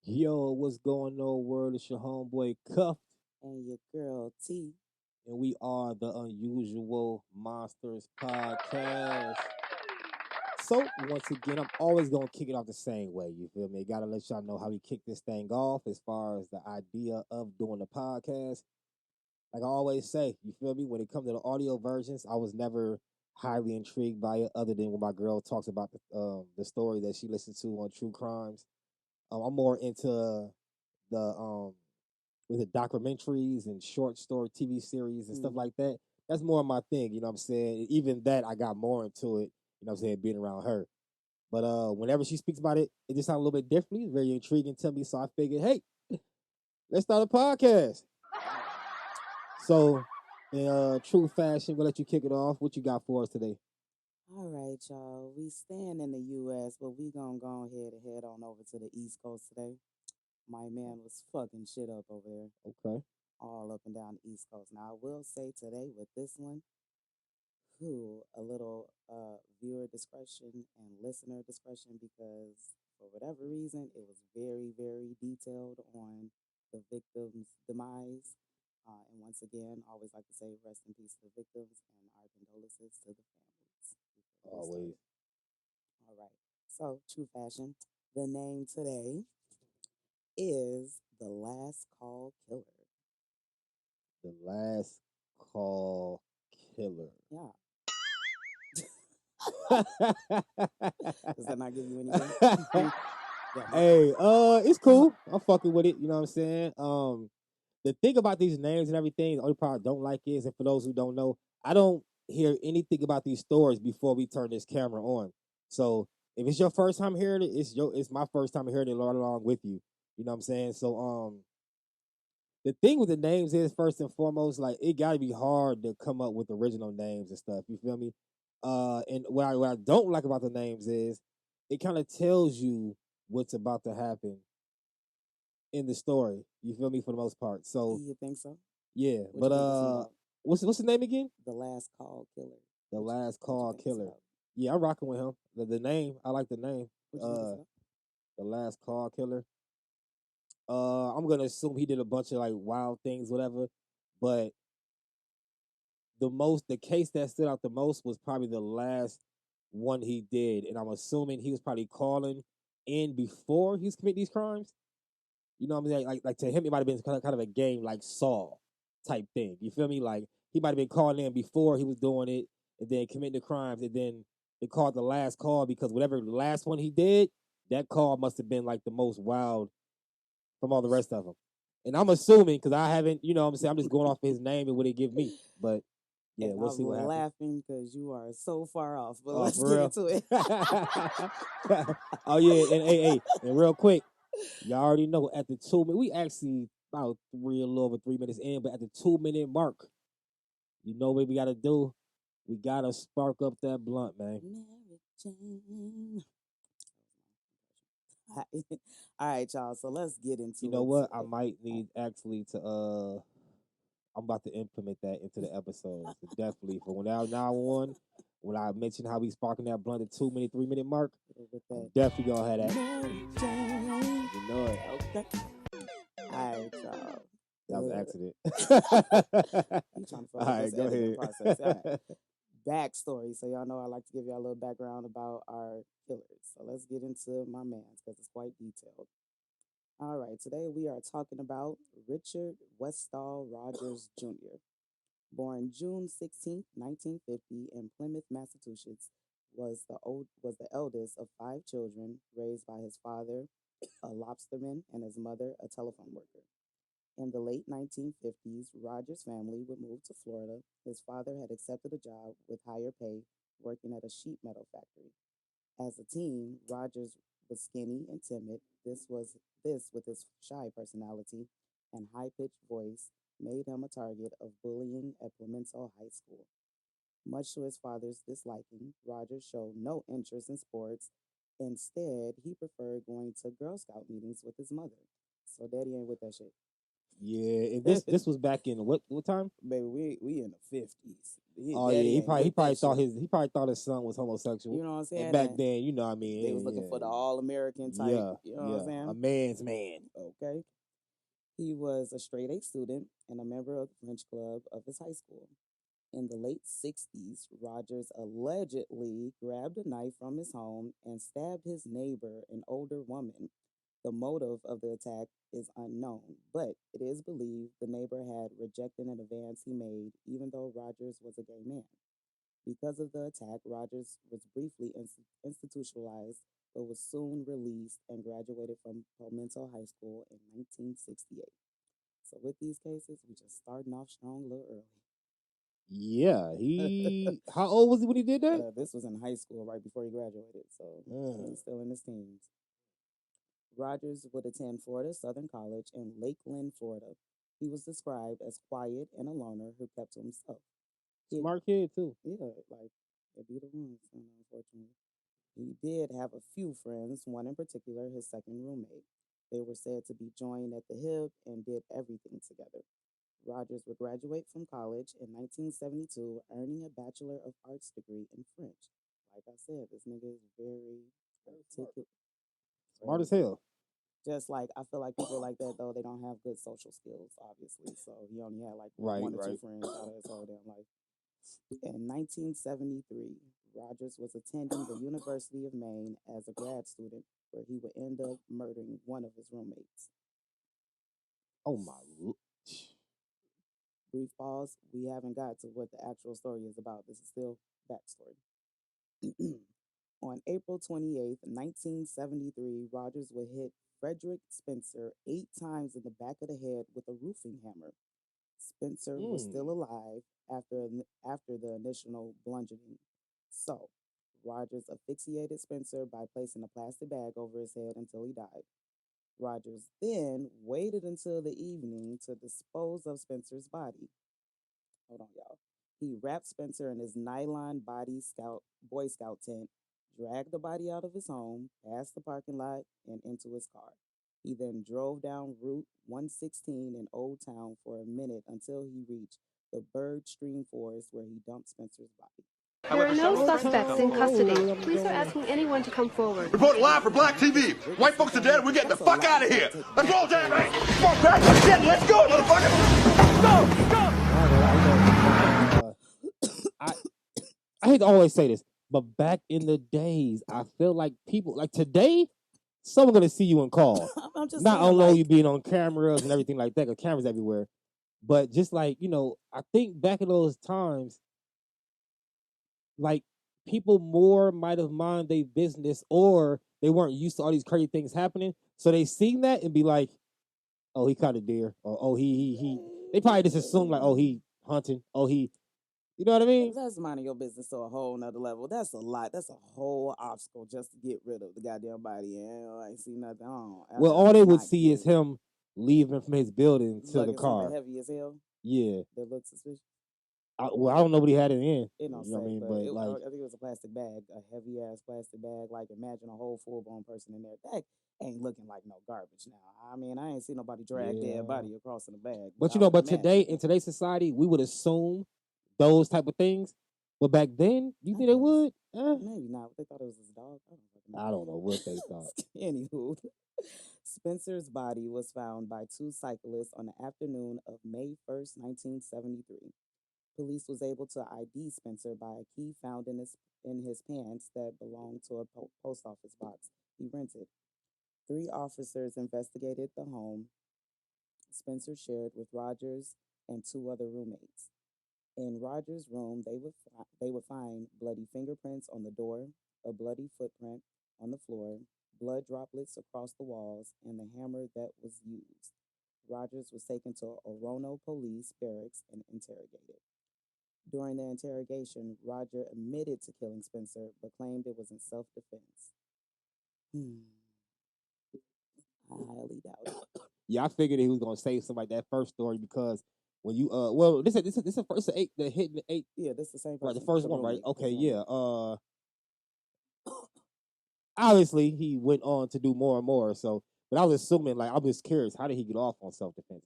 Yo, what's going on, world? It's your homeboy Cuff, And your girl T. and we are the Unusual Monsters Podcast. So, once again, I'm always going to kick it off the same way. You feel me? Got to let y'all know how we kick this thing off as far as the idea of doing the podcast. Like I always say, you feel me? When it comes to the audio versions, I was never highly intrigued by it, other than when my girl talks about the story that she listens to on true crimes. I'm more into the with the documentaries and short story TV series and stuff Mm. like that. That's more of my thing, you know what I'm saying? Even that I got more into it, you know what I'm saying, being around her. But whenever she speaks about it, it just sounds a little bit differently. It's very intriguing to me. So I figured, hey, let's start a podcast. So in true fashion, we'll let you kick it off. What you got for us today? All right, y'all. We staying in the U.S., but we gonna go ahead and head on over to the East Coast today. My man was fucking shit up over there, Okay. all up and down the East Coast. Now, I will say today with this one, who a little viewer discretion and listener discretion because for whatever reason, it was very, very detailed on the victim's demise. And once again, always like to say rest in peace to the victims and our condolences to the families before we Always. start. All right. So, true fashion. The name today is The Last Call Killer. The last call killer. Yeah. Does that not give you anything? Got nothing. Hey, it's cool. I'm fucking with it. You know what I'm saying? The thing about these names and everything, the only part I don't like is, and for those who don't know, I don't hear anything about these stories before we turn this camera on. So if it's your first time hearing it, it's my first time hearing it right along with you. You know what I'm saying? So the thing with the names is first and foremost, like it gotta be hard to come up with original names and stuff. You feel me? And what I don't like about the names is it kind of tells you what's about to happen in the story. You feel me for the most part. So You think so? yeah, What but you think this one about? what's his name again? The Last Call Killer. The Last What you Call think it's Killer. about? Yeah, I'm rocking with him. The name, I like the name. What you think it's Uh, about? the Last Call Killer. I'm gonna assume he did a bunch of like wild things, whatever. But the case that stood out the most was probably the last one he did, and I'm assuming he was probably calling in before he's committing these crimes. You know what I'm saying? Like to him, it might have been kind of a game like Saw type thing. You feel me? Like he might have been calling in before he was doing it, and then committing the crimes, and then they called the last call because whatever the last one he did, that call must have been like the most wild from all the rest of them. And I'm assuming because I haven't, you know what I'm saying, I'm just going off his name and what it give me. But yeah, And we'll I'm see what happens. laughing because you are so far off. But Oh, let's for get real? into it. Oh yeah, and hey, and real quick, y'all already know at the 2 minute, we actually about a little over 3 minutes in, but at the 2 minute mark, you know what we gotta do? We gotta spark up that blunt, man. Mary Jane. All right, y'all. So let's get You into know it. what? I might need actually to I'm about to implement that into the episodes. Definitely for now on, when I mention how we sparking that blunt at 2 minute, 3 minute mark, With I'm that. definitely gonna have that. Mary Jane. You know it. Okay. All right, y'all. That was an accident. You trying to All fuck up right, this go editing ahead. process. All right. Backstory. So y'all know I like to give y'all a little background about our killers. So let's get into my man's because it's quite detailed. All right, today we are talking about Richard Westall Rogers Jr. Born June 16th, 1950 in Plymouth, Massachusetts, was the eldest of five children raised by his father, a lobsterman, and his mother, a telephone worker. In the late 1950s, Rogers' family would move to Florida. His father had accepted a job with higher pay working at a sheet metal factory. As a teen, Rogers was skinny and timid. This with his shy personality and high-pitched voice made him a target of bullying at Clemenceau High School. Much to his father's disliking, Rogers showed no interest in sports. Instead, he preferred going to Girl Scout meetings with his mother. So daddy ain't with that shit. Yeah, and this was back in what time? Baby, we in the 50s. Oh yeah, Daddy ain't he with probably that thought shit. he probably thought his son was You homosexual. know what I'm And saying? back And then, you know, what I they was looking for the all American type. You know what I'm yeah, a saying? man's man. Okay. He was a straight A student and a member of the French club of his high school. In the late 60s, Rogers allegedly grabbed a knife from his home and stabbed his neighbor, an older woman. The motive of the attack is unknown, but it is believed the neighbor had rejected an advance he made, even though Rogers was a gay man. Because of the attack, Rogers was briefly institutionalized, but was soon released and graduated from Palmetto High School in 1968. So with these cases, we just starting off strong a little Yeah, early. he. How old was he when he did that? This was in high school right before he graduated, so Mm. he's still in his teens. Rogers would attend Florida Southern College in Lakeland, Florida. He was described as quiet and a loner who kept to himself. He, Smart kid too. yeah, like it'd be the ones, unfortunately. He did have a few friends, one in particular, his second roommate. They were said to be joined at the hip and did everything together. Rogers would graduate from college in 1972, earning a Bachelor of Arts degree in French. Like I said, this nigga is very articulate. Smart Very as hell. just like I feel like people like that though, they don't have good social skills, obviously. So he only had like Right, one or two right. friends out of his whole damn life. In 1973, Rogers was attending the University of Maine as a grad student, where he would end up murdering one of his roommates. Oh my. Brief pause. We haven't got to what the actual story is about. This is still backstory. On April 28th, 1973, Rogers would hit Frederick Spencer 8 times in the back of the head with a roofing hammer. Spencer was still Mm. alive after the initial bludgeoning. So, Rogers asphyxiated Spencer by placing a plastic bag over his head until he died. Rogers then waited until the evening to dispose of Spencer's body. Hold on, y'all. He wrapped Spencer in his nylon Boy Scout tent, dragged the body out of his home, past the parking lot, and into his car. He then drove down Route 116 in Old Town for a minute until he reached the Bird Stream Forest where he dumped Spencer's body. There are no Old suspects in town custody. road, I'm Police are going. asking anyone to come forward. Reporting live for Black TV. Jesus, Britney White slipped folks are on dead. that. We're getting the That's a fuck lot out of to here. take Let's back roll, and Jam forth. Come on, Crash. Let's go, motherfucker. Go, go. I ain't gonna lie, I I hate to always say this, but back in the days, I feel like people like today, someone gonna see you and call. I'm just Not saying, only like, you being on cameras and everything like that, 'cause cameras everywhere, but just like I think back in those times, like people more might have mind their business, or they weren't used to all these crazy things happening, so they seen that and be like, "Oh, he caught a deer," or "Oh, he." They probably just assume like, "Oh, he hunting," "Oh, he," you know what I mean? that's minding your business to a whole nother level. That's a lot. That's a whole obstacle just to get rid of the goddamn body. And I ain't see nothing. I Well, just all they would not see get is it. him leaving from his building to the Lugging something car. heavy as hell Yeah. that looks suspicious. I don't know what he had it in. It don't You know what I say, mean? but But like, I think it was a plastic bag, a heavy ass plastic bag. Like imagine a whole full blown person in there. That ain't looking like no garbage now. I mean, I ain't seen nobody drag dead yeah. body across in a bag, but But I would but today imagine. in today's society, we would assume those type of things. But back then, you I think they guess would? maybe not. They thought it was his dog. I don't fucking I don't know what they thought. know. Anywho, Spencer's body was found by two cyclists on the afternoon of May 1st, 1973. Police was able to ID Spencer by a key found in his pants that belonged to a post office box he rented. 3 officers investigated the home Spencer shared with Rogers and 2 other roommates. In Rogers' room, they would find bloody fingerprints on the door, a bloody footprint on the floor, blood droplets across the walls, and the hammer that was used. Rogers was taken to Orono Police Barracks and interrogated. During the interrogation, Roger admitted to killing Spencer, but claimed it was in self-defense. Hmm, I highly doubt it. Yeah, I figured he was gonna say something like that first story because when you well this is first the eight the hit the eight Yeah, this is the same right the person, first the one right roommate, okay his yeah roommate. obviously he went on to do more and more so but I was assuming like I'm just curious how did he get off on self defense.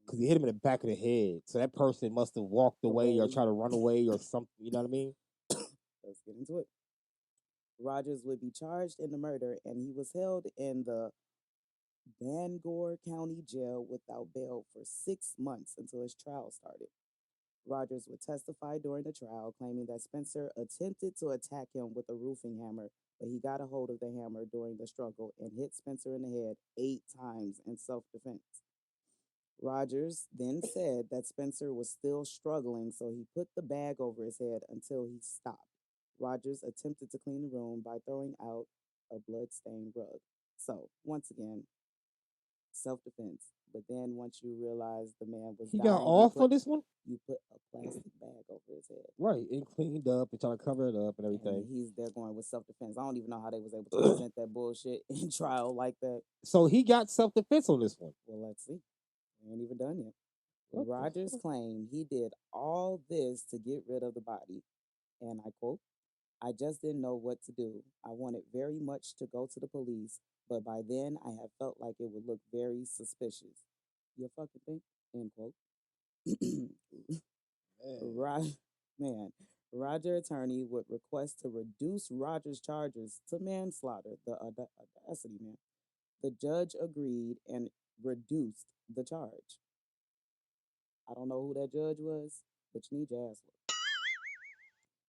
because he hit him in the back of the head. So that person must have walked away or tried to run away or something. You know what I mean? Let's get into it. Rogers would be charged in the murder, and he was held in the Bangor County Jail without bail for 6 months until his trial started. Rogers would testify during the trial, claiming that Spencer attempted to attack him with a roofing hammer, but he got a hold of the hammer during the struggle and hit Spencer in the head 8 times in self defense. Rogers then said that Spencer was still struggling, so he put the bag over his head until he stopped. Rogers attempted to clean the room by throwing out a blood-stained rug. So, once again, self-defense. But then once you realize the man was He got dying, off on this one? you put a plastic bag over his head. Right, and cleaned up and trying to cover it up and everything. And he's there going with self-defense. I don't even know how they was able to present that bullshit in trial like that. So he got self-defense on this one. Well, let's see. We ain't even done yet. What the Rogers fuck? claimed he did all this to get rid of the body. And I quote, "I just didn't know what to do. I wanted very much to go to the police, but by then I had felt like it would look very suspicious. You fucking think?" End quote. Man, Roger attorney would request to reduce Rogers' charges to manslaughter. The audacity, man. The judge agreed and reduced the charge. I don't know who that judge was, but you need your ass whooped.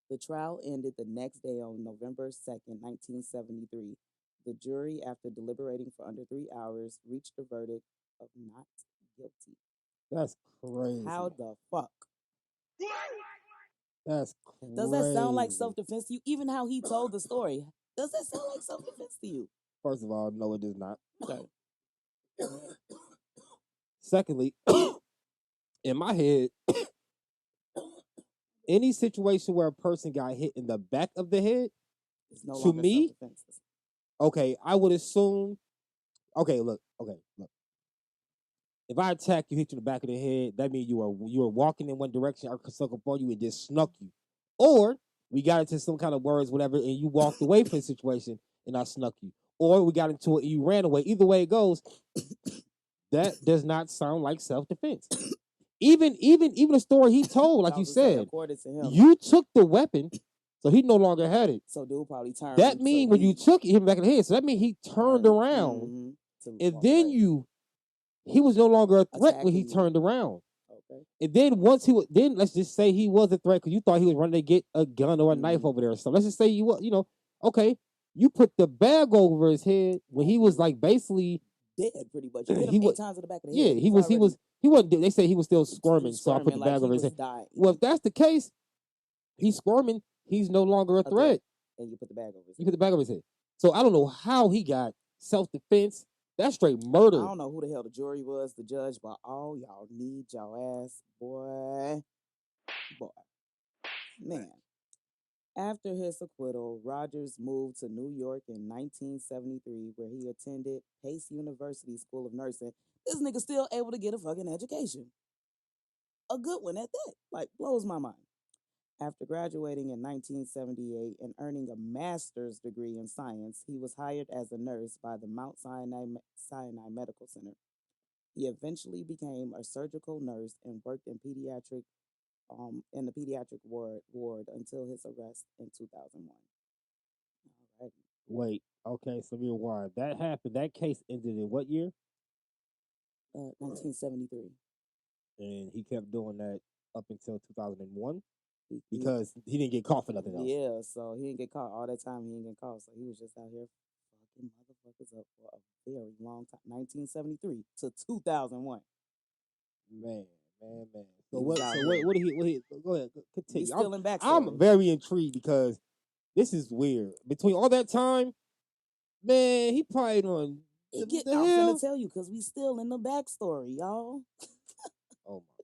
The trial ended the next day on November 2nd, 1973. The jury, after deliberating for under 3 hours, reached a verdict of not guilty. That's crazy. How the fuck? That's crazy. Does that sound like self-defense to you? Even how he told the story. Does that sound like self-defense to you? First of all, no, it does not. Okay. Secondly, in my head, any situation where a person got hit in the back of the head, It's no to longer me, self-defense. okay, I would assume. Okay, look. If I attack you, hit you in the back of the head, that means you were walking in one direction. I snuck up on you and just snuck you, or we got into some kind of words, whatever, and you walked away from the situation and I snuck you, or we got into it and you ran away. Either way it goes, that does not sound like self-defense. Even the story he told, like you said, according to him, you took the weapon, so he no longer had it. So dude probably turned. That means when you took it, hit him back in the head. So that means he turned around, and then he was no longer a threat when he turned around. Okay. And then once then let's just say he was a threat because you thought he was running to get a gun or a knife over there or something. Let's just say okay, you put the bag over his head when he was like basically dead, pretty much. He hit him 8 times in the back of the head. Yeah, he wasn't. They say he was still squirming, so I put the bag over his head. Dying. Well, if that's the case, he's squirming. He's no longer a threat. And you put the bag over his head. You put the bag over his head. So I don't know how he got self-defense. That's straight murder. I don't know who the hell the jury was, the judge, but all y'all need your ass, boy. Man. After his acquittal, Rogers moved to New York in 1973, where he attended Pace University School of Nursing. This nigga still able to get a fucking education. A good one at that. Like, blows my mind. After graduating in 1978 and earning a master's degree in science, he was hired as a nurse by the Mount Sinai Medical Center. He eventually became a surgical nurse and worked in the pediatric ward until his arrest in 2001. All right. Wait, okay, so rewind. That happened. That case ended in what year? 1973. And he kept doing that up until 2001 because he didn't get caught for nothing else. Yeah, so he didn't get caught all that time. He didn't get caught, so he was just out here fucking motherfuckers up for a very long time. 1973 to 2001. Man. So what did he? Go ahead, continue. He's still in backstory. I'm very intrigued because this is weird. Between all that time, man, he probably on. I'm gonna tell you because we still in the backstory, y'all. Oh my.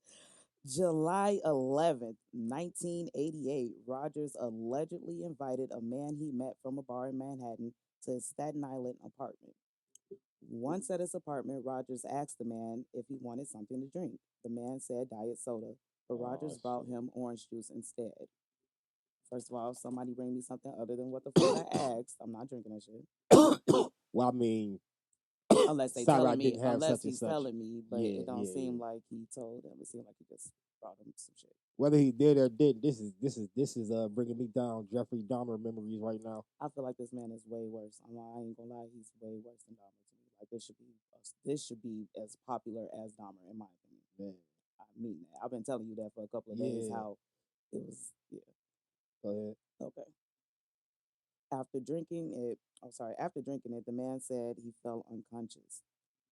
July 11th, 1988, Rogers allegedly invited a man he met from a bar in Manhattan to his Staten Island apartment. Once at his apartment, Rogers asked the man if he wanted something to drink. The man said diet soda, but Rogers brought him orange juice instead. First of all, if somebody bring me something other than what the fuck I asked, I'm not drinking that shit. Well, I mean, Unless they Sorry, I telling me, didn't have unless such and he's such. telling me, but Yeah, it don't yeah, seem yeah. like he told him. It seemed like he just brought him some shit. Whether he did or did, this is bringing me down Jeffrey Dahmer memories right now. I feel like this man is way worse. I ain't gonna lie, he's way worse than Dahmer to me. Like this should be as popular as Dahmer in my opinion. Man, I mean that. I've been telling you that for a couple of days. yeah. How it was. Yeah. Go ahead. Okay. After drinking it, after drinking it, the man said he felt unconscious.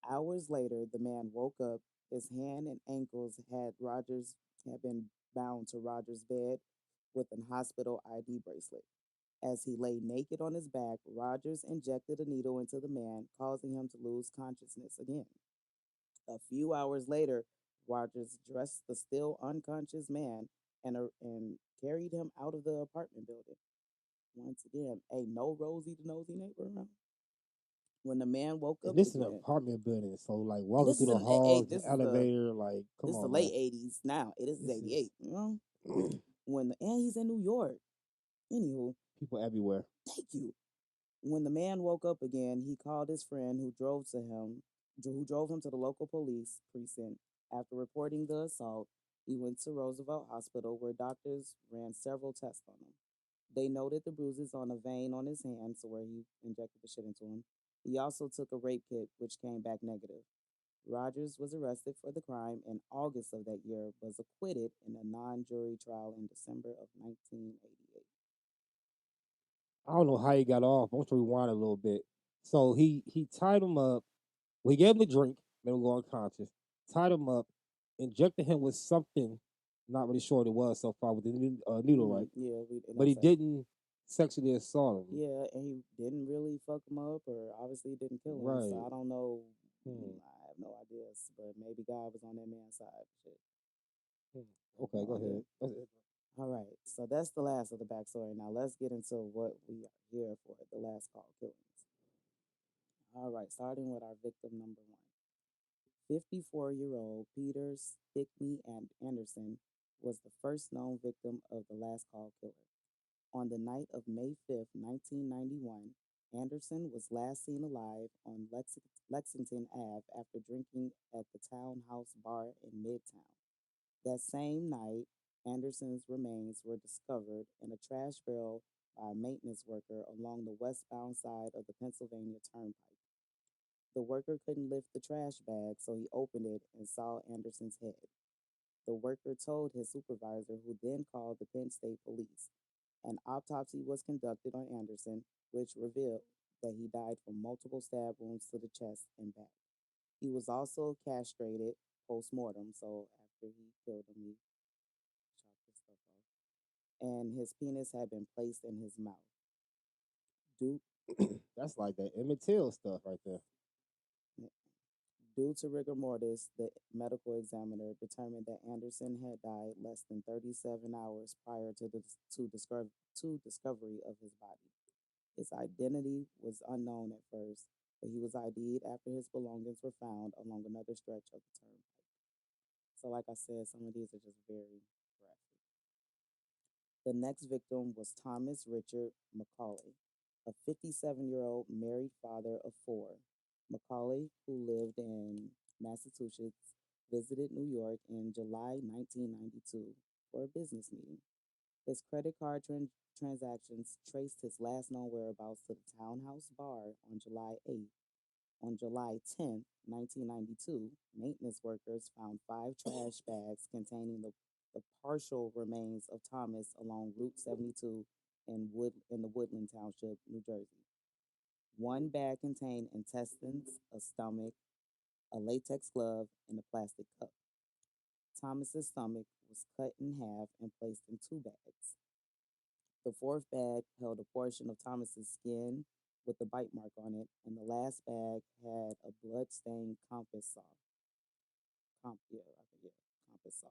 Hours later, the man woke up. His hand and ankles had been bound to Roger's bed with an hospital ID bracelet. As he lay naked on his back, Rogers injected a needle into the man, causing him to lose consciousness again. A few hours later, Rogers dressed the still unconscious man and carried him out of the apartment building. Once again, a no Rosie the nosy neighbor around. When the man woke And up this is an again, apartment building, so like and walking this through is the an a halls, the elevator, like, come this is the on, late man. '80s now. It is This is '88. You know, and he's in New York. Anywho, people everywhere. thank you. When the man woke up again, he called his friend who drove him to the local police precinct. After reporting the assault, he went to Roosevelt Hospital where doctors ran several tests on him. They noted the bruises on a vein on his hand, so where he injected the shit into him. He also took a rape kit, which came back negative. Rogers was arrested for the crime in August of that year, but was acquitted in a non-jury trial in December of 1988. I don't know how he got off. I'm going to rewind a little bit. So he tied him up. Well, he gave him a drink, made him go unconscious, tied him up, injected him with something, not really sure what it was so far, with the needle, right? Yeah, it But don't he say. didn't sexually assault him. Yeah, and he didn't really fuck him up, or obviously didn't kill him. So Right. I don't know. Hmm. I have no ideas, but maybe God was on that man's side. Shit, Hmm. I have Okay, no go idea. ahead. That's it. All right, so that's the last of the backstory. Now let's get into what we are here for, the last call killings. All right, starting with our victim number one. 54-year-old Peter Stickney and Anderson was the first known victim of the last call killer. On the night of May 5th, 1991, Anderson was last seen alive on Lexington Ave after drinking at the Townhouse Bar in Midtown. That same night, Anderson's remains were discovered in a trash barrel by a maintenance worker along the westbound side of the Pennsylvania Turnpike. The worker couldn't lift the trash bag, so he opened it and saw Anderson's head. The worker told his supervisor, who then called the Penn State Police. An autopsy was conducted on Anderson, which revealed that he died from multiple stab wounds to the chest and back. He was also castrated post mortem, so after he killed him, he chopped his stuff off, and his penis had been placed in his mouth. Due, That's like that Emmett Till stuff right there. due to rigor mortis, the medical examiner determined that Anderson had died less than 37 hours prior to discovery of his body. His identity was unknown at first, but he was ID'd after his belongings were found along another stretch of the turnpike. So, like I said, some of these are just very graphic. The next victim was Thomas Richard McCauley, a 57-year-old married father of four. McCauley, who lived in Massachusetts, visited New York in July 1992 for a business meeting. His credit card transactions traced his last known whereabouts to the Townhouse Bar on July 8th. On July 10th, 1992, maintenance workers found five trash bags containing the partial remains of Thomas along Route 72 in the Woodland Township, New Jersey. One bag contained intestines, a stomach, a latex glove, and a plastic cup. Thomas's stomach was cut in half and placed in two bags. The fourth bag held a portion of Thomas's skin with a bite mark on it, and the last bag had a blood-stained compass saw. Compass saw.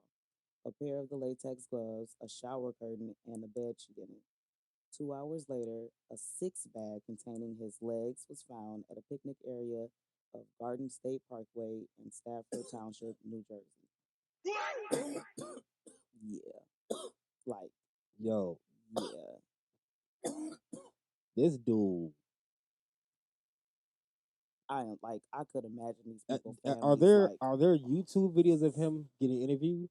A pair of the latex gloves, a shower curtain, and a bed sheet in it. 2 hours later, a sixth bag containing his legs was found at a picnic area of Garden State Parkway in Stafford Township, New Jersey. Yeah, like, Yo, yeah. this dude, I am like I could imagine these Uh, people are families there like are there YouTube videos of him getting interviewed?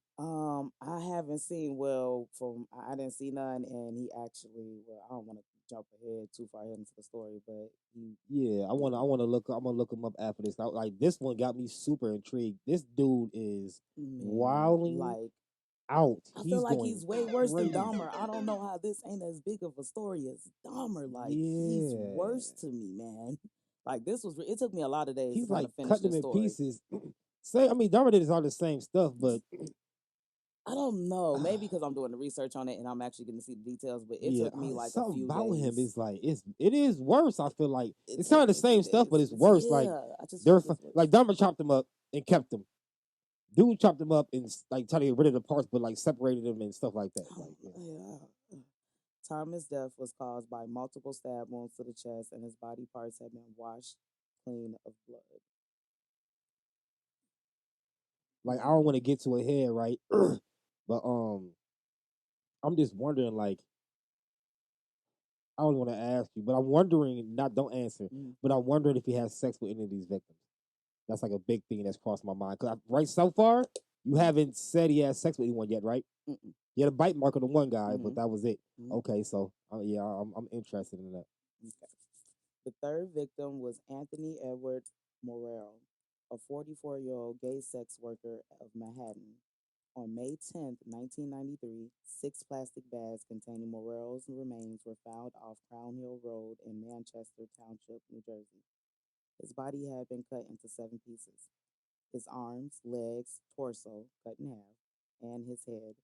I haven't seen well from I didn't see none and he actually well I don't want to jump ahead too far ahead into the story but he Yeah, I didn't wanna look. I'm gonna look him up after this. Like this one got me super intrigued. This dude is man wilding like out. I feel He's like going he's way worse than crazy. Dahmer. I don't know how this ain't as big of a story as Dahmer. Like he's Yeah, worse to me, man. Like this was. It took me a lot of days to he's kind like of finish cutting this them in story. pieces. I mean, Dahmer did all the same stuff, but I don't know. Maybe because I'm doing the research on it and I'm actually getting to see the details. But it yeah, took me like a something few about him days. is like it is worse. I feel like It it's took kind of the me a few same stuff, but days. it's worse. Like Yeah, I just feel like it's worse. like Dahmer chopped him up and kept him. Dude chopped him up and like tried to get rid of the parts, but like separated them and stuff like that. Like yeah. Yeah. Thomas' death was caused by multiple stab wounds to the chest, and his body parts had been washed clean of blood. Like I Mm. don't want to get to a head right, but I'm just wondering like I don't want to ask you, but I'm wondering not don't answer, Mm. but I'm wondering if he has sex with any of these victims. That's like a big thing that's crossed my mind. Cause right so far, you Mm. haven't said he has sex with anyone yet, right? Mm-mm. He had a bite mark on the one guy, but Mm-hmm. that was it. Mm-hmm. Okay, so yeah, I'm interested in that. Okay. The third victim was Anthony Edward Morrell, a 44-year-old gay sex worker of Manhattan. On May 10th, 1993, six plastic bags containing Morrell's remains were found off Crown Hill Road in Manchester Township, New Jersey. His body had been cut into seven pieces. His arms, legs, torso cut in half, and his head.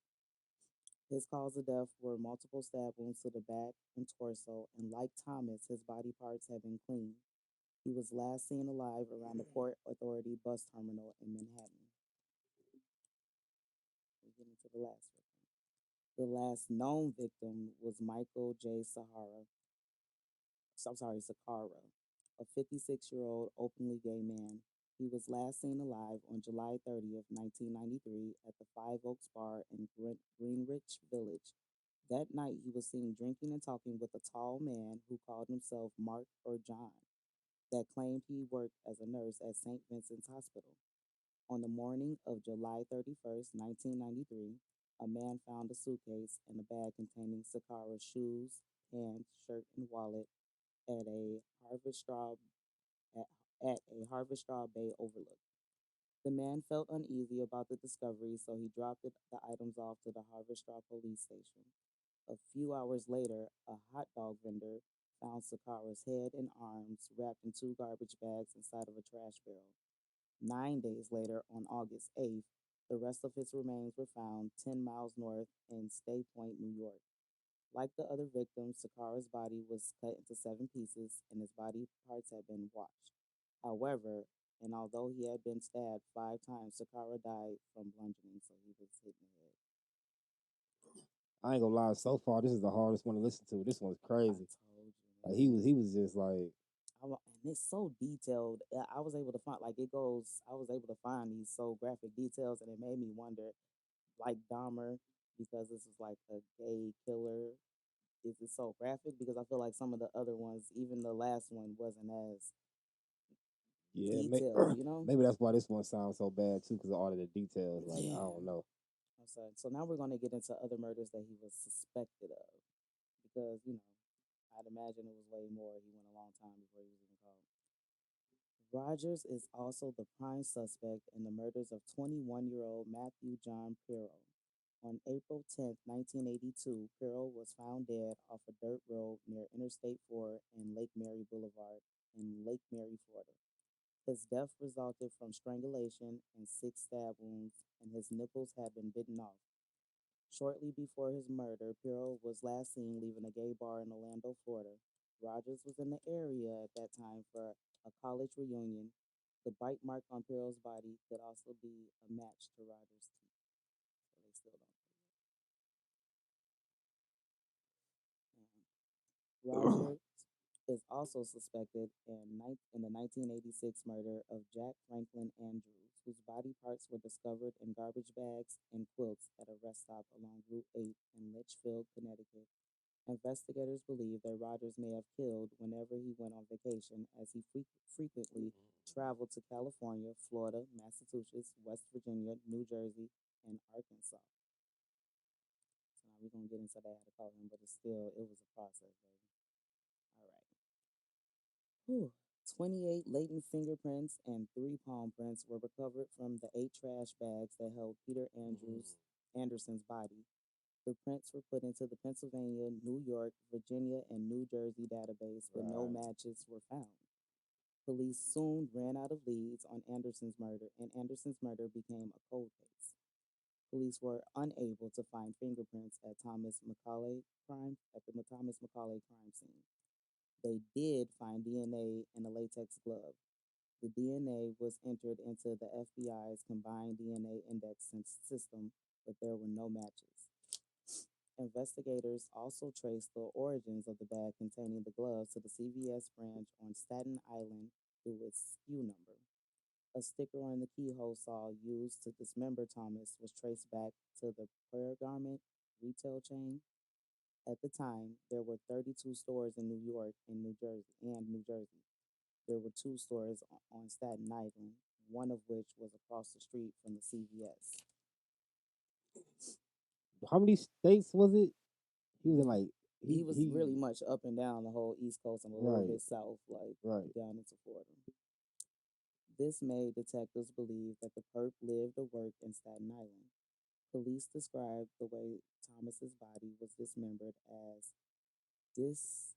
His cause of death were multiple stab wounds to the back and torso, and like Thomas, his body parts had been cleaned. He was last seen alive around the Port Authority bus terminal in Manhattan. We get into the last victim. The last known victim was Michael J. Sakara, a 56-year-old openly gay man. He was last seen alive on July 30th, 1993, at the Five Oaks Bar in Greenwich Village. That night, he was seen drinking and talking with a tall man who called himself Mark or John, that claimed he worked as a nurse at St. Vincent's Hospital. On the morning of July 31st, 1993, a man found a suitcase and a bag containing Sakara's shoes, pants, shirt, and wallet at a Harvest Straw at, at a Harvest Straw Bay overlook. The man felt uneasy about the discovery, so he dropped the items off to the Harvest Straw police station. A few hours later, a hot dog vendor found Sakara's head and arms wrapped in two garbage bags inside of a trash barrel. 9 days later, on August 8th, the rest of his remains were found 10 miles north in Stay Point, New York. Like the other victims, Sakara's body was cut into seven pieces and his body parts had been washed. However, and although he had been stabbed 5 times, Sakara died from bludgeoning, so he was hit in the head. I ain't gonna lie. So far, this is the hardest one to listen to. This one's I crazy. told you, Like man. he was just like And it's so detailed. I was able to find like it goes. I was able to find these so graphic details, and it made me wonder, like Dahmer, because this is like a gay killer. Is it so graphic? Because I feel like some of the other ones, even the last one, wasn't as yeah, detailed. You know? maybe that's why this one sounds so bad too, because of all of the details. Like I Yeah. don't know. So now we're gonna get into other murders that he was suspected of, because I'd imagine it was way more. He went a long time before he was even caught. Rogers is also the prime suspect in the murders of 21-year-old Matthew John Pirro. On April 10th, 1982, Pirro was found dead off a dirt road near Interstate 4 and Lake Mary Boulevard in Lake Mary, Florida. His death resulted from strangulation and six stab wounds, and his nipples had been bitten off. Shortly before his murder, Pirro was last seen leaving a gay bar in Orlando, Florida. Rogers was in the area at that time for a college reunion. The bite mark on Pirro's body could also be a match to Rogers' teeth, so they still don't know. Rogers is also suspected in the 1986 murder of Jack Franklin Andrews, whose body parts were discovered in garbage bags and quilts at a rest stop along Route 8 in Litchfield, Connecticut. Investigators believe that Rogers may have killed whenever he went on vacation, as he frequently traveled to California, Florida, Massachusetts, West Virginia, New Jersey, and Arkansas. So now we're gonna get into that how to cover him, but it was a process, baby. All right. Whew. 28 latent fingerprints and 3 palm prints were recovered from the 8 trash bags that held Peter Anderson's body. The prints were put into the Pennsylvania, New York, Virginia, and New Jersey database, but no Right. matches were found. Police soon ran out of leads on Anderson's murder, and Anderson's murder became a cold case. Police were unable to find fingerprints at the Thomas McCauley crime scene. They did find DNA in a latex glove. The DNA was entered into the FBI's combined DNA index system, but there were no matches. Investigators also traced the origins of the bag containing the gloves to the CVS branch on Staten Island through its SKU number. A sticker on the keyhole saw used to dismember Thomas was traced back to the prayer garment retail chain. At the time, there were 32 stores in New York and New Jersey. There were 2 stores on Staten Island, one of which was across the street from the CVS. How many states was it? He was in like He was he really much up and down the whole East Coast and a little right, bit south, like right. down into Florida. This made detectives believe that the perp lived or worked in Staten Island. Police described the way Thomas's body was dismembered as dis.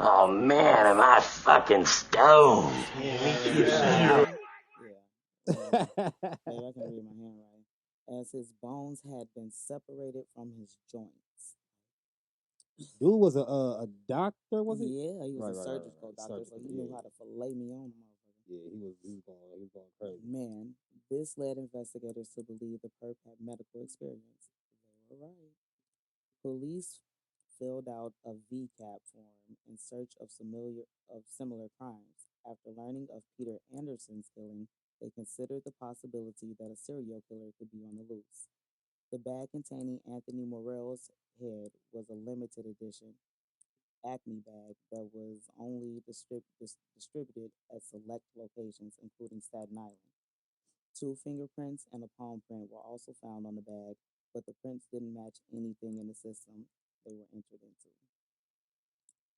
Oh man, am I fucking stoned? Yeah. Babe, I can read my handwriting. As his bones had been separated from his joints. Dude was a doctor, was it? Yeah, he was a surgical Right. doctor, so Surgical, he yeah, knew how to fillet me on, motherfucker. yeah. He was going crazy. Man, this led investigators to believe the perp had medical experience. They were right. Police filled out a VCAP form in search of similar crimes. After learning of Peter Anderson's killing, they considered the possibility that a serial killer could be on the loose. The bag containing Anthony Morell's head was a limited edition Acme bag that was only distributed at select locations, including Staten Island. 2 fingerprints and a palm print were also found on the bag, but the prints didn't match anything in the system they were entered into.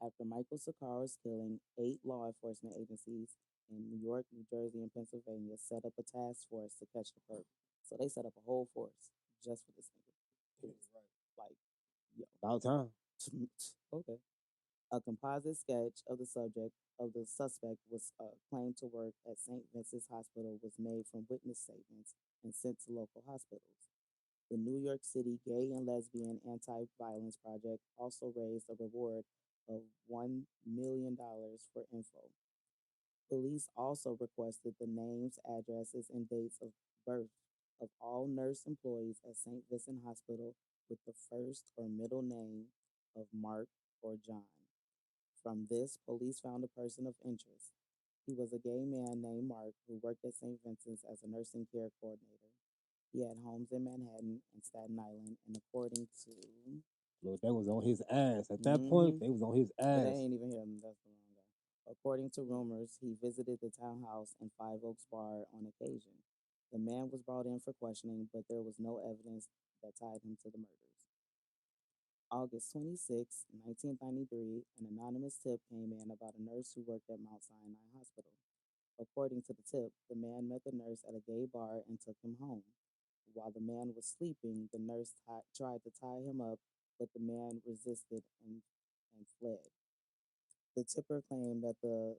After Michael Siccaro's killing, 8 law enforcement agencies in New York, New Jersey, and Pennsylvania set up a task force to catch the perp. So they set up a whole force just for this nigga. It was like, yo, About time. okay. A composite sketch of the suspect was claimed to work at St. Vincent's Hospital was made from witness statements and sent to local hospitals. The New York City Gay and Lesbian Anti-Violence Project also raised a reward of $1 million for info. Police also requested the names, addresses, and dates of birth of all nurse employees at St. Vincent Hospital with the first or middle name of Mark or John. From this, police found a person of interest. He was a gay man named Mark who worked at St. Vincent's as a nursing care coordinator. He had homes in Manhattan and Staten Island, and according to, Look, that was on his ass. At that point, mm-hmm, they was on his but they ass. ain't even here. That's the wrong guy. According to rumors, he visited the townhouse and Five Oaks bar on occasion. The man was brought in for questioning, but there was no evidence that tied him to the murders. August 26, 1993, an anonymous tip came in about a nurse who worked at Mount Sinai Hospital. According to the tip, the man met the nurse at a gay bar and took him home. While the man was sleeping, the nurse tried to tie him up, but the man resisted and fled. The tipper claimed that they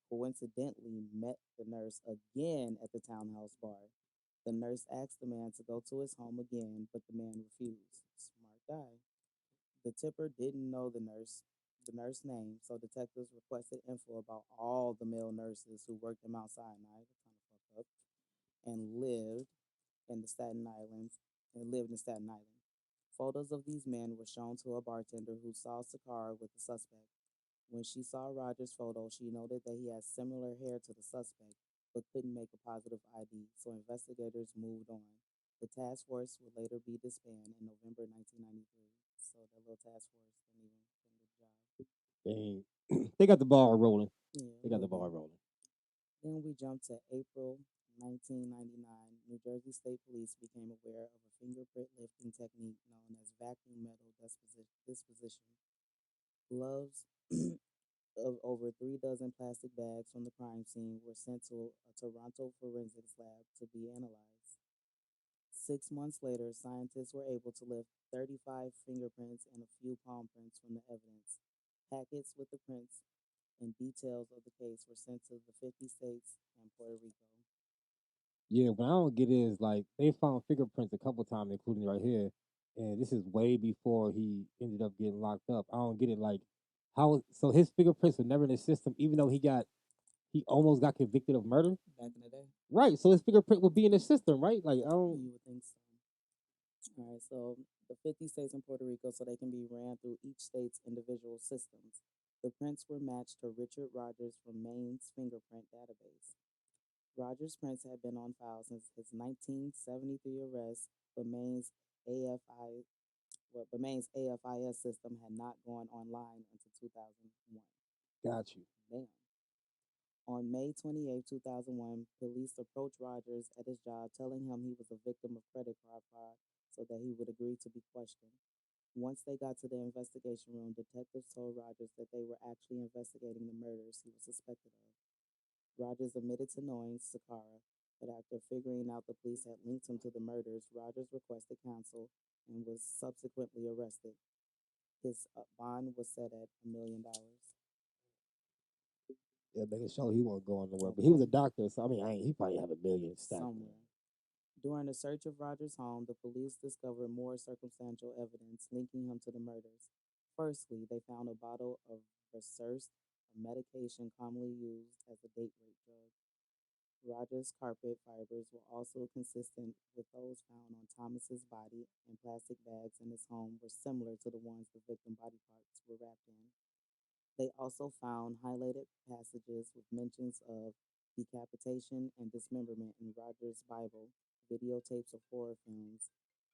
coincidentally met the nurse again at the townhouse bar. The nurse asked the man to go to his home again, but the man refused. Smart guy. The tipper didn't know the nurse name, so detectives requested info about all the male nurses who worked in Mount Sinai, kind of fucked up, and in the Staten Island, lived in Staten Island. Photos of these men were shown to a bartender who saw Sakar with the suspect. When she saw Roger's photo, she noted that he had similar hair to the suspect, but couldn't make a positive ID, so investigators moved on. The task force would later be disbanded in November 1993. So that little task force didn't do the job. They got the ball rolling. Yeah, They a got the little ball bit. rolling. Then we jump to April 1999. New Jersey State Police became aware of a fingerprint lifting technique known as vacuum metal disposition. Gloves of over 3 dozen plastic bags from the crime scene were sent to a Toronto forensics lab to be analyzed. 6 months later, scientists were able to lift 35 fingerprints and a few palm prints from the evidence. Packets with the prints and details of the case were sent to the 50 states and Puerto Rico. Yeah, what I don't get is like they found fingerprints a couple times, including right here, and this is way before he ended up getting locked up. I don't get it. Like, how? So his fingerprints were never in the system, even though he almost got convicted of murder. Back in the day, Right. So his fingerprint would be in the system, right? Like, I don't. you would think so. All right, so the 50 states and Puerto Rico, so they can be ran through each state's individual systems. The prints were matched to Richard Rogers from Maine's fingerprint database. Rogers' prints had been on file since his 1973 arrest, but AFI, Maine's AFIS system had not gone online until 2001. Got you. Damn. On May 28, 2001, police approached Rogers at his job, telling him he was a victim of credit card fraud so that he would agree to be questioned. Once they got to the investigation room, detectives told Rogers that they were actually investigating the murders he was suspected of. Rogers admitted to knowing Sakara, but after figuring out the police had linked him to the murders, Rogers requested counsel and was subsequently arrested. His bond was set at $1 million. Yeah, making sure he won't go nowhere. But he was a Okay, doctor, so I mean, he probably have $1 million stacked there. somewhere. During a search of Rogers' home, the police discovered more circumstantial evidence linking him to the murders. Firstly, they found a bottle of Versurst, a medication commonly used as a date rape drug. Rogers' carpet fibers were also consistent with those found on Thomas's body, and plastic bags in his home were similar to the ones the victim body parts were wrapped in. They also found highlighted passages with mentions of decapitation and dismemberment in Rogers' Bible, videotapes of horror films,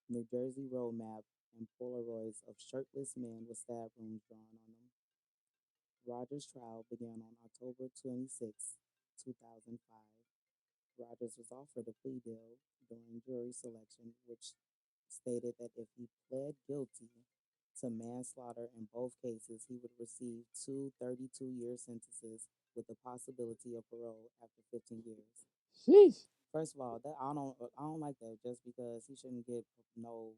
New Jersey road map, and Polaroids of shirtless men with stab wounds drawn on them. Rogers' trial began on October 26, 2005. Rogers was offered a plea deal during jury selection, which stated that if he pled guilty to manslaughter in both cases, he would receive two 32-year sentences with the possibility of parole after 15 years. Sheesh. First of all, that I don't like that just because he shouldn't get no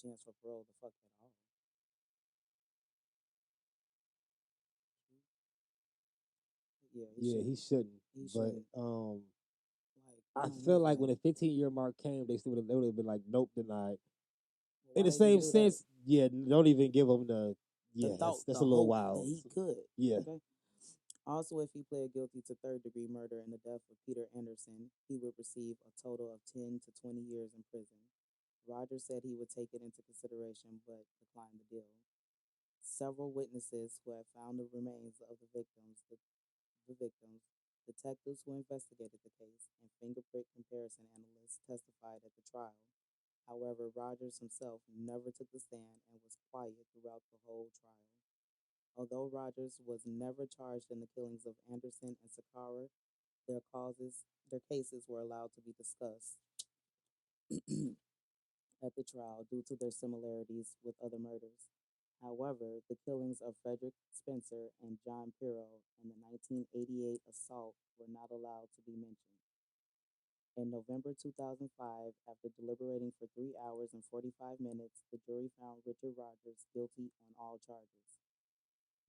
chance for parole the fuck at all. Yeah, he Yeah, he shouldn't. shouldn't. He But shouldn't. Like, I I don't feel get like that. when the 15-year mark came, they would have been like, nope, denied. Well, In why the they even same do that? sense, yeah, don't even give him The yeah, thought, that's the a little hope that wild. he could. Yeah. Okay. Also, if he pled guilty to third-degree murder in the death of Peter Anderson, he would receive a total of 10 to 20 years in prison. Rogers said he would take it into consideration but declined the deal. Several witnesses who had found the remains of the victims, detectives who investigated the case, and fingerprint comparison analysts testified at the trial. However, Rogers himself never took the stand and was quiet throughout the whole trial. Although Rogers was never charged in the killings of Anderson and Sakara, their cases were allowed to be discussed at the trial due to their similarities with other murders. However, the killings of Frederick Spencer and John Pirro and the 1988 assault were not allowed to be mentioned. In November 2005, after deliberating for 3 hours and 45 minutes, the jury found Richard Rogers guilty on all charges.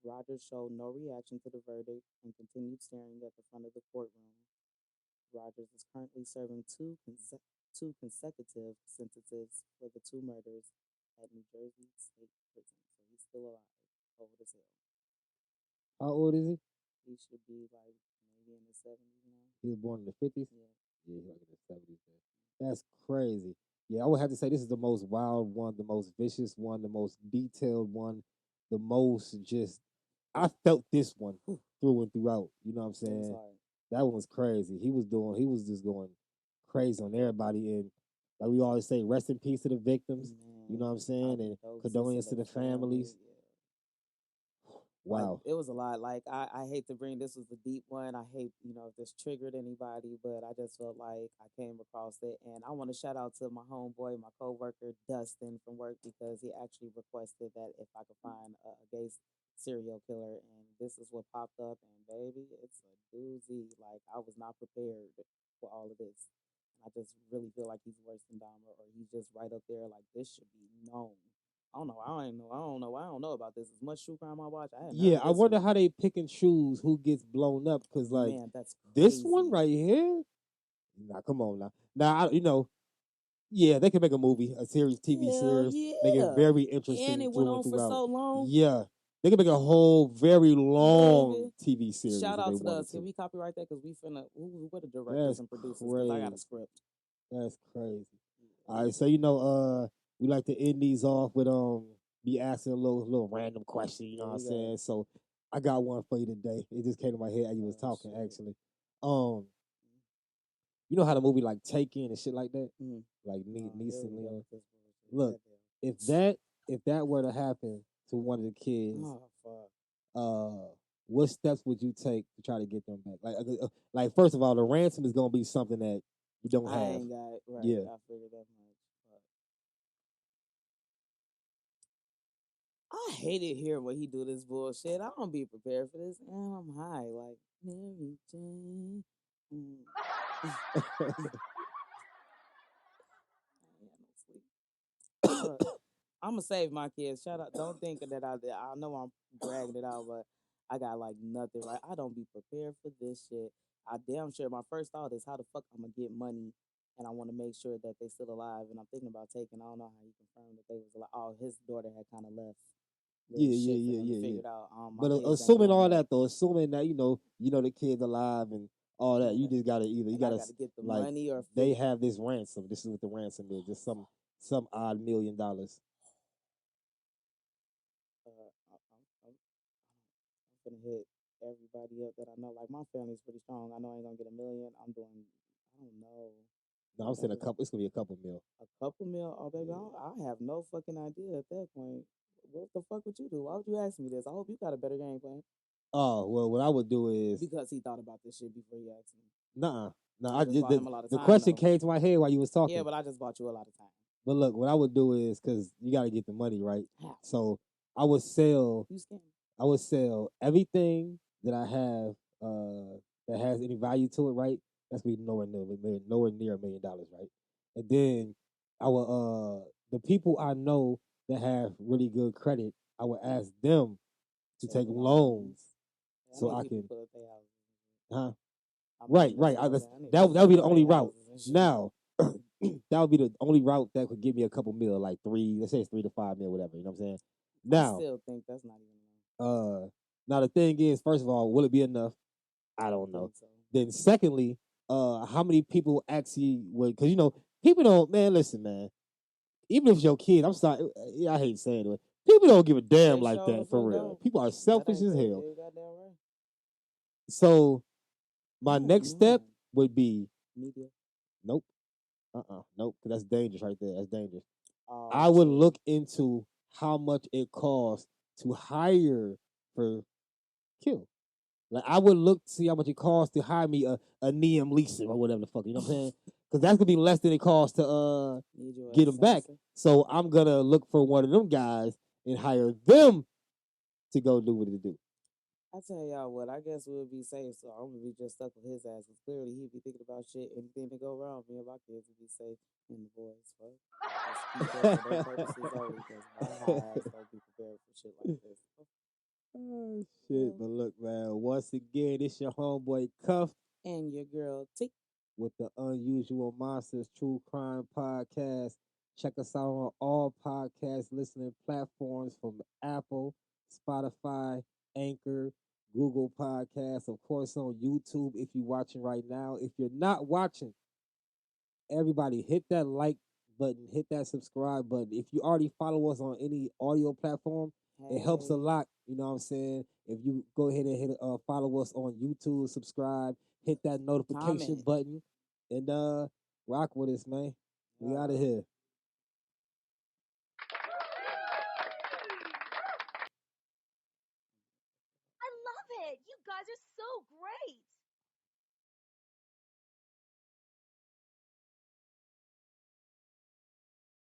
Rogers showed no reaction to the verdict and continued staring at the front of the courtroom. Rogers is currently serving two consecutive sentences for the two murders at New Jersey State Prison. So he's still alive, old as hell. How old is he? He should be like maybe in the 70s now. He was born in the 50s? Yeah. Yeah, he's like in the 70s. That's crazy. Yeah, I would have to say this is the most wild one, the most vicious one, the most detailed one, the most just. I felt this one Whew. through and throughout. You know what I'm It was saying? hard. That one was crazy. He was just going crazy on everybody. And Like we always say, rest in peace to the victims. You know Man, what I'm our saying? And condolences condolences to to the the family. families. Yeah. Like Wow. it was a lot. Like I hate to bring this was a deep one. I hate, if this triggered anybody, but I just felt like I came across it and I want to shout out to my homeboy, my coworker Dustin from work because he actually requested that if I could find a gay serial killer and this is what popped up and baby, it's a doozy. Like I was not prepared for all of this. And I just really feel like he's worse than Dahmer or he's just right up there like this should be known. I don't know. I don't know. I don't know. I don't know about this. As much true crime I watch, I hadn't heard Yeah, of I this wonder one. how they pick and choose who gets blown up because, like, Man, that's this one crazy. right here. Nah, come on now. Now, yeah, they can make a movie, a series, TV Hell series, make it yeah. very And interesting it went through and on for throughout. so long, Yeah, they can make a whole very long baby. TV series Shout if they out to wanted us. Can to. we copyright that? Because we finna, we're the directors That's and producers because I got a crazy. script. That's crazy. Yeah, All we right, so we like to end these off with be asking a little random question. You know Here what I'm we go. saying? So I got one for you today. It just came to my head as you was Oh, talking. shit. Actually, um, you know how the movie like Taken and shit like that, Mm. like Oh, here Neeson, we go Leon. with this bullshit. Look, Goddamn. if that were to happen to one of the kids, Oh, fuck. uh, what steps would you take to try to get them back? Like first of all, the ransom is gonna be something that you don't I have. ain't got it. Right. Yeah. I figured that much. I hated hearing when he do this bullshit. I don't be prepared for this, and I'm high like Mary Jane. Mm. I ain't had no sleep. I'm gonna save my kids. Shout out! Don't think that I know I'm dragging it out, but I got like nothing. Right? I don't be prepared for this shit. I damn sure my first thought is how the fuck I'm gonna get money, and I want to make sure that they still alive. And I'm thinking about taking. I don't know how you confirm that they was alive. Oh, his daughter had kind of left little Yeah, yeah, shit for yeah, them to yeah, yeah. figure it out. My But kids ain't assuming going all back. that though, assuming that the kid's alive and all that, you Yeah. just gotta either you And I gotta got to get the like money or they figure. have this ransom. This is what the ransom is, just some odd $1 million. I'm gonna hit everybody up that I know. Like my family's pretty strong. I know I ain't gonna get a million. I'm doing. I don't know. No, I'm I'm saying a thinking couple. It's gonna be a couple mil. a couple mil. Oh baby, Yeah. I have no fucking idea at that point. What the fuck would you do? Why would you ask me this? I hope you got a better game plan. Oh well, what I would do is Because he thought about this shit before he asked me. nah, nah. I just bought him a lot of The time question though. came to my head while you was Yeah, talking. but I just bought you a lot of time. But look, what I would do is because you got to get the money right. How? So I would sell You scam me. I would sell everything that I have that has any value to it, right? That's be nowhere near $1 million, right? And then I would the people I know that have really good credit, I would ask them to Take take loans. loans I so need I people to can, put up their houses. huh? I'm Right, just right. messing with that. I need That people to would be put the up only their route. houses and shit. Now, that would be the only route that could give me a couple mil, like let's say it's 3 to 5 mil, whatever. You know what I'm saying? I Now, still think that's not even enough. uh, now the thing is, first of all, will it be enough? I I don't don't know. think so. Then secondly, how many people actually would? Because people don't. Man, listen, man. Even if it's your kid, I'm sorry. I hate saying it. People don't give a damn They like sure the that for fuck real. don't. People are That selfish ain't as the hell. goddamn right. So I my don't next step know. would be Media. nope, nope. 'Cause that's dangerous right there. That's dangerous. Oh, I would true. look into how much it costs to hire for kill. Like I would look to see how much it costs to hire me a Liam Leeson or whatever the fuck. You know what I'm saying? Because that's gonna be less than it costs to Need your get him back. assassin. So I'm gonna look for one of them guys and hire them to go do what it do. I tell y'all what, I guess we'll be safe, so I'm gonna be just stuck with his ass. Cause clearly he'd be thinking about shit, anything to go wrong. Me and my kids would be safe in the boys. Fuck. Just keep that for their purposes only, cause my high ass don't be prepared for shit like this. Oh shit! Well, But look, man. Once again, it's your homeboy Cuff and your girl T. with the Unusual Monsters True Crime Podcast. Check us out on all podcast listening platforms from Apple, Spotify, Anchor, Google Podcasts, of course on YouTube if you're watching right now. If you're not watching, everybody hit that like button, hit that subscribe button. If you already follow us on any audio platform, it helps a Hey, lot. You know what I'm saying? If you go ahead and follow us on YouTube, subscribe, hit that notification comment. button, and rock with us, man. We out of here. I love it. You guys are so great.